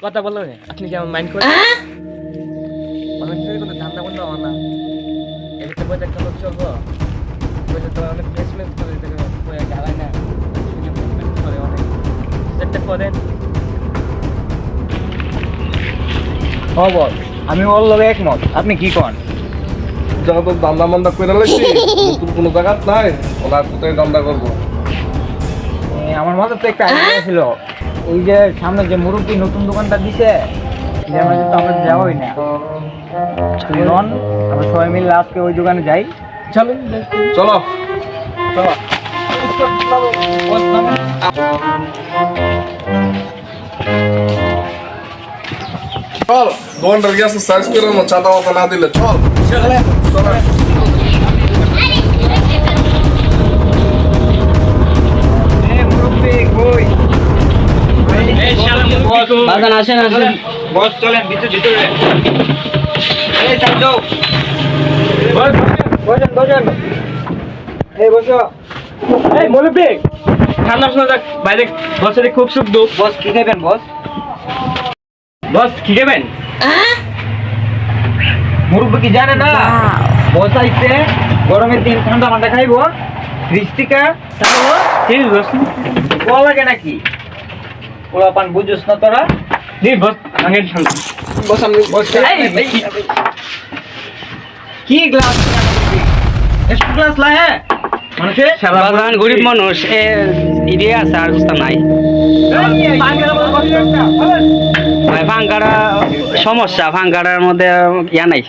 কথা বললো আপনি কি আমার মাইন্ড করেন কোনো ধান্দা বন্ধ হওয়া না এদিকে বইতে একটা লোক চলবো বইতে তো অনেক প্লেসমেন্ট করে গালায় না করে অনেক সেটা করেন খবর আমি ওর লগে একমত আপনি কি কন যখন তো দান্দা মান্দা করে লাগছি নতুন কোনো জায়গা নাই ওরা কোথায় দান্দা করবো আমার মাথায় তো একটা আইডিয়া ছিল ওই যে সামনে যে মুরব্বী নতুন দোকানটা দিছে তো আমরা যাওয়াই না নন আমরা সবাই মিলে আজকে ওই দোকানে যাই চলুন চলো চলো চল দোকানটার গ্যাস সাইজ করে চাঁদা মাথা না দিলে চল চলে বাগান আসেন আসেন বস চলেন ভিতরে এই যাও বসেন এই বসো এই মুরব্বি ঠান্ডা শোনা যাক বাইরে বসে খুব সুখ দুঃখ বস কি খাবেন বস বস কি খাবেন মুরব্বী কি জানে না বস আইছে গরমের দিন ঠান্ডা ঠান্ডা খাইবো ফ্রিজ থেকে তাহলে ঠিক বস ভালো লাগে নাকি ওলা পান বুঝছস না তোরা জি বস আগে ঠান্ডা বস আমি বস কি গ্লাস ಎಷ್ಟು গ্লাস লা হ্যাঁ মানুষে বাগান গরিব মানুষ ইডিয়া আছে আর বুঝতাম নাই ভাঙ্গাড়া সমস্যা ভাঙ্গাড়ার মধ্যে ইয়া নাই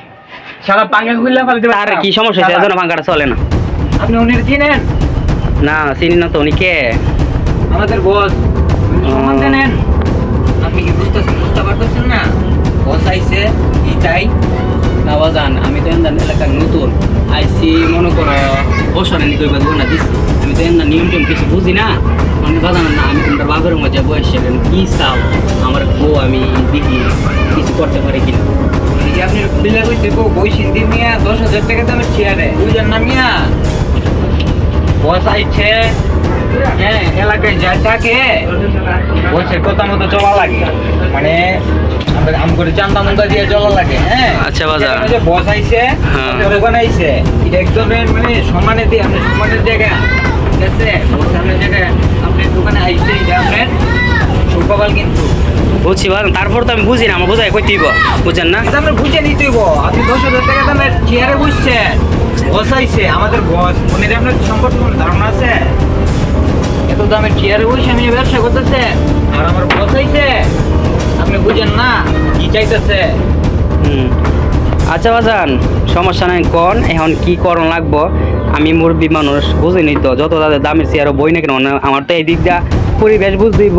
সারা পাঙ্গা খুললে ফেলতে আর কি সমস্যা হয়েছে এজন্য ভাঙ্গাড়া চলে না আপনি উনি চিনেন না চিনি না তো উনি কে আমাদের বস সম্মান দেন আপনি কি বুঝতে পারতেছেন না বস আইছে কি চাই না বাজান আমি তো এন্দান এলাকার নতুন আইসি মনে করো বসরে নি কইবা না দিছি আমি তো এন্দান নিয়ম টিয়ম কিছু বুঝি না মানে বাজান না আমি তোমার বাবার মধ্যে বয়সে কি চাও আমার বউ আমি দেখি কিছু করতে পারি কিনা এই যে আপনি বিলা কইতে বই সিন্ধি মিয়া 10,000 টাকা দামের চেয়ারে বুঝেন না মিয়া বস আইছে হ্যাঁ এলাকায় যা থাকে বসের কথা মতো চলা লাগে মানে আমরা আম করে চান্দা মুন্দা দিয়ে চলা লাগে হ্যাঁ আচ্ছা বাজার যে বস আইছে হ্যাঁ। দোকান আইছে এটা একদম মানে সম্মানে দিয়ে আপনি সম্মানের জায়গা ঠিক আছে বস আপনার জায়গায় আপনার দোকানে আইছে এটা আপনার সুপাবাল কিন্তু বুঝছি বাজান তারপর তো আমি বুঝি না আমার বোঝাই কই দিব বুঝছেন না এটা আমরা বুঝে নিতে হইব আপনি 10,000 টাকা দামের চেয়ারে বসছেন বস আইছে আমাদের বস মনে আপনার সম্পর্কে কোনো ধারণা আছে এত দামের চেয়ারে বসে আমি ব্যবসা করতেছে আর আমার বস আইছে আপনি বুঝেন না কি চাইতেছে আচ্ছা বাজান সমস্যা নাই কোন এখন কি করণ লাগবো আমি মুরব্বী মানুষ বুঝিনি তো যত তাদের দামের চেয়ারও বই না কেন আমার তো এই দিকটা পরিবেশ বুঝ দিব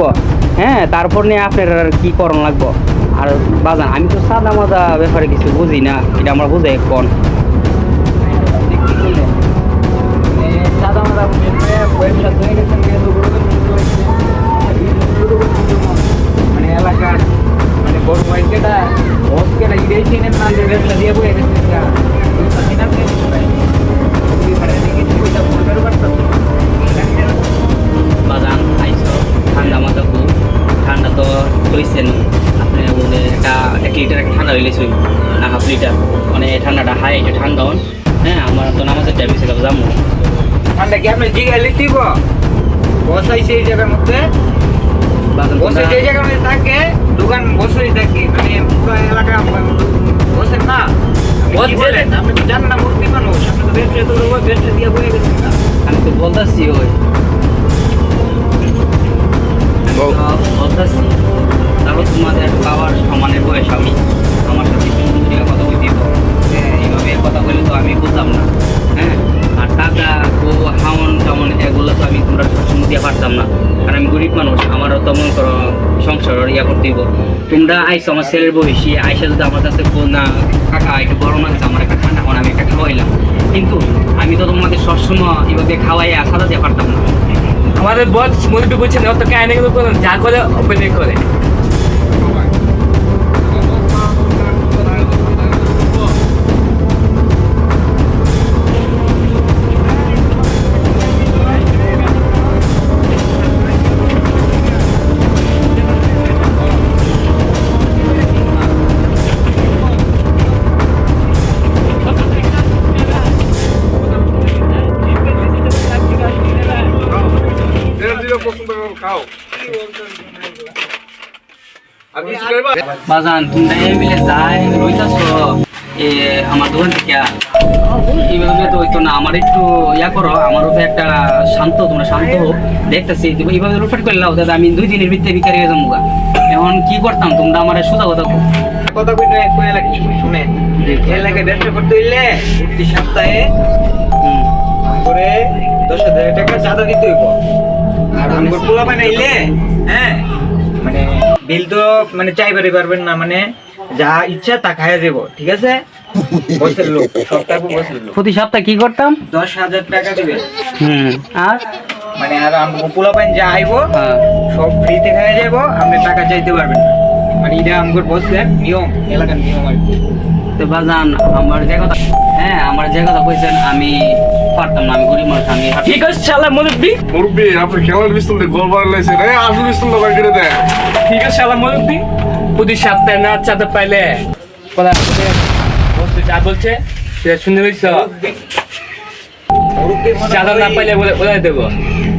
হ্যাঁ তারপর নিয়ে আপনার আর কি করণ লাগবো আর বাজান আমি তো সাদা মাদা ব্যাপারে কিছু বুঝি না এটা আমার বুঝে কোন সাদা মাদা ব্যবসা হয়ে গেছেন মানে এলাকার মানে বড় মার্কেটটা বসকেটা ইডেই চিনেন না যে ব্যবসা দিয়ে বয়ে গেছেন বাজান আইসো ঠান্ডা মাথা খুব ঠান্ডা তো হয়েছেন আপনি বলে এক লিটার ঠান্ডা হইলে শুই না হাফ লিটার মানে ঠান্ডাটা হাই এটা ঠান্ডা হন হ্যাঁ আমার তো নামাজের টাইম হিসেবে যাবো ঠান্ডা কি আপনি জিগাই লিখিব বস আইছে এই জায়গার মধ্যে বসে যে জায়গার মধ্যে থাকে দোকান বসেই থাকে মানে পুরো এলাকা বসেন না আপনি তো জানেন না মূর্তি মানুষ আপনি তো ব্যবসা তো ব্যবসা দিয়ে বয়ে গেছেন না আমি তো বলতেছি ওই বলতেছি তারপর তোমাদের বাবার সমানের বয়স আমি আমার সাথে সুন্দর কথা বলে দিব এইভাবে কথা বলে তো আমি বুঝলাম না হ্যাঁ আর টাকা ও হামন টামন এগুলো তো আমি তোমরা সবসময় দিয়ে পারতাম না কারণ আমি গরিব মানুষ আমারও তো মনে করো সংসার ইয়া করতে দিব তোমরা আইসো আমার ছেলের বয়সী আইসা যদি আমার কাছে না কাকা একটু গরম আছে আমার একটা ঠান্ডা খাওয়ান আমি একটা খাওয়াইলাম কিন্তু আমি তো তোমাদের সবসময় এভাবে খাওয়াইয়া সাদা দিয়ে পারতাম না আমাদের বস মুরব্বি বুঝছেন অত কাহিনী যা করে ওপেনিং করে বাজান তোমরা এই মিলে যাই রইতাছ আমার দোকান থেকে এইভাবে তো হইতো না, আমার একটু ইয়া করো, আমার উপরে একটা শান্ত, তোমরা শান্ত হোক দেখতেছি এইভাবে লুটফাট করে লাও দাদা, আমি 2 দিনের ভিতরে বিকারি হয়ে যাবো। এখন কি করতাম তোমরা আমার সোজা কথা কথা কইতে কই লাগে শুনে এই লাগে ব্যবসা করতে হইলে প্রতি সপ্তাহে করে 10,000 টাকা চাঁদা দিতে হইব। আর আমগর পোলা বানাইলে হ্যাঁ মানে বিল তো মানে চাইবারই পারবেন না, মানে যা ইচ্ছা তা খাইয়া দেব, ঠিক আছে? বসের লোক সপ্তাহ বসের লোক প্রতি সপ্তাহে কি করতাম? 10,000 টাকা দিবে। আর মানে আর আমগো পোলা পাইন যা আইবো হ্যাঁ। সব ফ্রিতে খাইয়া যাবো, আপনি টাকা চাইতে পারবেন না। মানে এটা আমগর বসের নিয়ম, এলাকার নিয়ম আর কি। তো বাজান আমার যে কথা, হ্যাঁ আমার যে কথা কইছেন আমি পারতাম না, আমি গরিব মানুষ, আমি ঠিক আছে শালা মুরব্বি, মুরব্বী আপনি খেলার পিস্তল দিয়ে গোল বার লাইছেন, এই আসল পিস্তলটা বাইর করে দেন। ঠিক আছে শালা মুরব্বি, প্রতি সপ্তাহে না চাঁদা পাইলে বলা বলছে যা বলছে সেটা শুনে রইছ, মুরব্বি মনে চাঁদা না করি- পাইলে বলে বলে দেবো,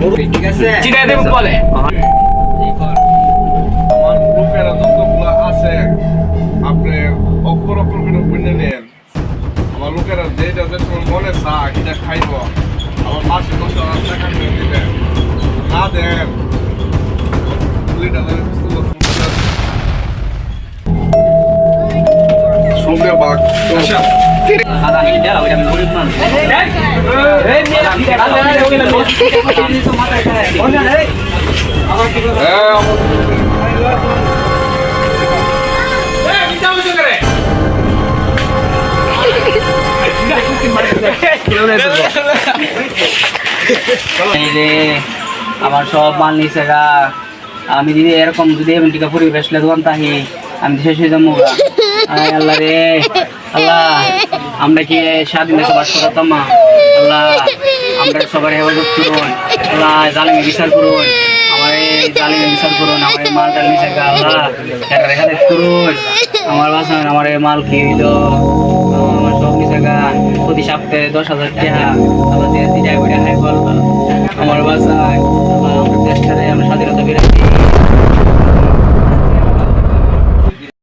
মুরব্বি, ঠিক আছে? চিনাই দেবো বলে। আমার লোকেরা যতগুলো আছে আপনি অক্ষর অক্ষর করে বুঝে নেন। আমার লোকেরা যেটা যে সময় মনে চায় সেটা খাইব। আমার মাসে 10,000 টাকা দিয়ে দিবেন, না দেন গুলিটা ধরে পিস্তল শুনবে বাঘ দাদা আমি দাও, এটা আমি গরিব মানুষ। এই রে আমার সব মাল নিছে গা, আমি যদি এরকম যদি এমন টিকা পরিবেশ দোকান তাহি আমি শেষ হয়ে যাবো গা। আয় আল্লাহ রে আল্লাহ, আমরা কি স্বাধীন দেশে বাস করতাম না? আল্লাহ আমরা সবার হেফাজত করুন, আল্লাহ জালিমে বিচার করুন, আমার এই জালিমে বিচার করুন, আমার এই মালটা নিচে গা আল্লাহ এটা হেফাজত করুন, আমার বাসান আমার এই মাল কি হইল, আমার সব নিচে গা, প্রতি সপ্তাহে 10,000 টাকা আবার দিয়ে যাই ওইটা হাই বল আমার বাসায়, আল্লাহ আমরা দেশটারে আমরা স্বাধীনতা বিরাট